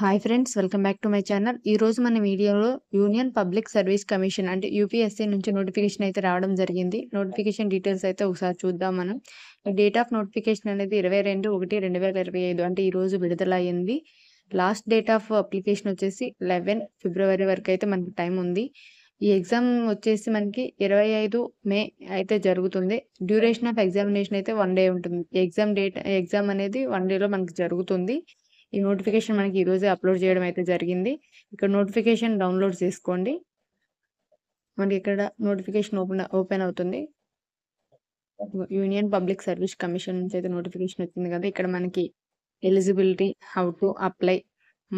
Hi friends, welcome back to my channel. ఈరోజు మన వీడియోలో యూనియన్ పబ్లిక్ సర్వీస్ కమిషన్ అంటే యూపీఎస్సీ నుంచి నోటిఫికేషన్ అయితే రావడం జరిగింది. నోటిఫికేషన్ డీటెయిల్స్ అయితే ఒకసారి చూద్దాం మనం. ఈ డేట్ ఆఫ్ నోటిఫికేషన్ అనేది 22/1/2025 అంటే ఈరోజు విడుదల అయింది. లాస్ట్ డేట్ ఆఫ్ అప్లికేషన్ వచ్చేసి 11 ఫిబ్రవరి వరకు అయితే మనకి టైం ఉంది. ఈ ఎగ్జామ్ వచ్చేసి మనకి 25 మే అయితే జరుగుతుంది. డ్యూరేషన్ ఆఫ్ ఎగ్జామినేషన్ అయితే 1 డే ఉంటుంది. ఎగ్జామ్ అనేది 1 డేలో మనకి జరుగుతుంది. ఈ నోటిఫికేషన్ మనకి ఈరోజే అప్లోడ్ చేయడం అయితే జరిగింది. ఇక్కడ నోటిఫికేషన్ డౌన్లోడ్ చేసుకోండి. మనకి ఇక్కడ నోటిఫికేషన్ ఓపెన్ అవుతుంది. యూనియన్ పబ్లిక్ సర్వీస్ కమిషన్ నుంచి అయితే నోటిఫికేషన్ వచ్చింది కదా. ఇక్కడ మనకి eligibility, how to apply,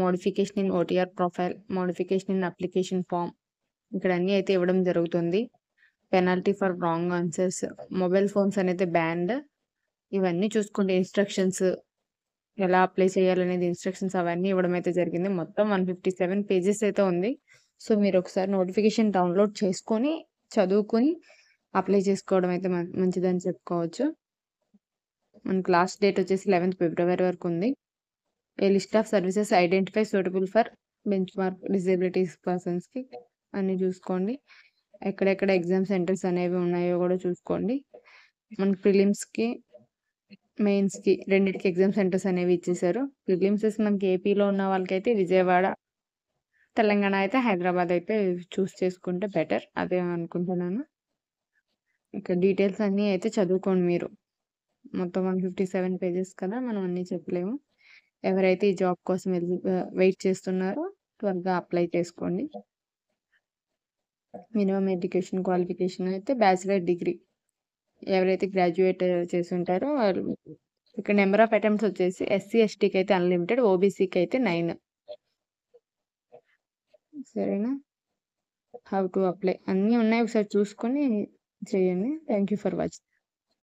modification in OTR profile, modification in application form, ఇక్కడ అన్ని అయితే ఇవ్వడం జరుగుతుంది. Penalty for wrong answers, mobile phones అనేది బ్యాన్డ్, ఇవన్నీ చూసుకుంటే ఇన్స్ట్రక్షన్స్ ఎలా అప్లై చేయాలనేది ఇన్స్ట్రక్షన్స్ అవన్నీ ఇవ్వడం అయితే జరిగింది. మొత్తం 157 పేజెస్ అయితే ఉంది. సో మీరు ఒకసారి నోటిఫికేషన్ డౌన్లోడ్ చేసుకొని చదువుకొని అప్లై చేసుకోవడం అయితే మంచిదని చెప్పుకోవచ్చు. మనకి లాస్ట్ డేట్ వచ్చేసి 11 ఫిబ్రవరి వరకు ఉంది. A list of services identify suitable for benchmark disabilities పర్సన్స్కి అన్ని చూసుకోండి. ఎక్కడెక్కడ ఎగ్జామ్ సెంటర్స్ అనేవి ఉన్నాయో కూడా చూసుకోండి. మనకి ప్రిలిమ్స్కి, మెయిన్స్కి రెండింటికి ఎగ్జామ్ సెంటర్స్ అనేవి ఇచ్చేసారు. ప్రిలిమ్స్ మనకి ఏపీలో ఉన్న వాళ్ళకైతే విజయవాడ, తెలంగాణ అయితే హైదరాబాద్ అయితే చూస్ చేసుకుంటే బెటర్, అదే అనుకుంటున్నాను. ఇక్కడ డీటెయిల్స్ అన్నీ అయితే చదువుకోండి మీరు. మొత్తం 157 పేజెస్ కదా, మనం అన్నీ చెప్పలేము. ఎవరైతే ఈ జాబ్ కోసం వెయిట్ చేస్తున్నారో త్వరగా అప్లై చేసుకోండి. మినిమం ఎడ్యుకేషన్ క్వాలిఫికేషన్ అయితే బ్యాచిలర్ డిగ్రీ, ఎవరైతే గ్రాడ్యుయేట్ చేసి ఉంటారో వాళ్ళు. ఇక్కడ నెంబర్ ఆఫ్ అటెంప్ట్స్ వచ్చేసి ఎస్సీ ఎస్టీకి అయితే అన్లిమిటెడ్, ఓబీసీకి అయితే 9. సరేనా? హౌ టు అప్లై అన్నీ ఉన్నాయి, ఒకసారి చూసుకొని చేయండి. Thank you for watching.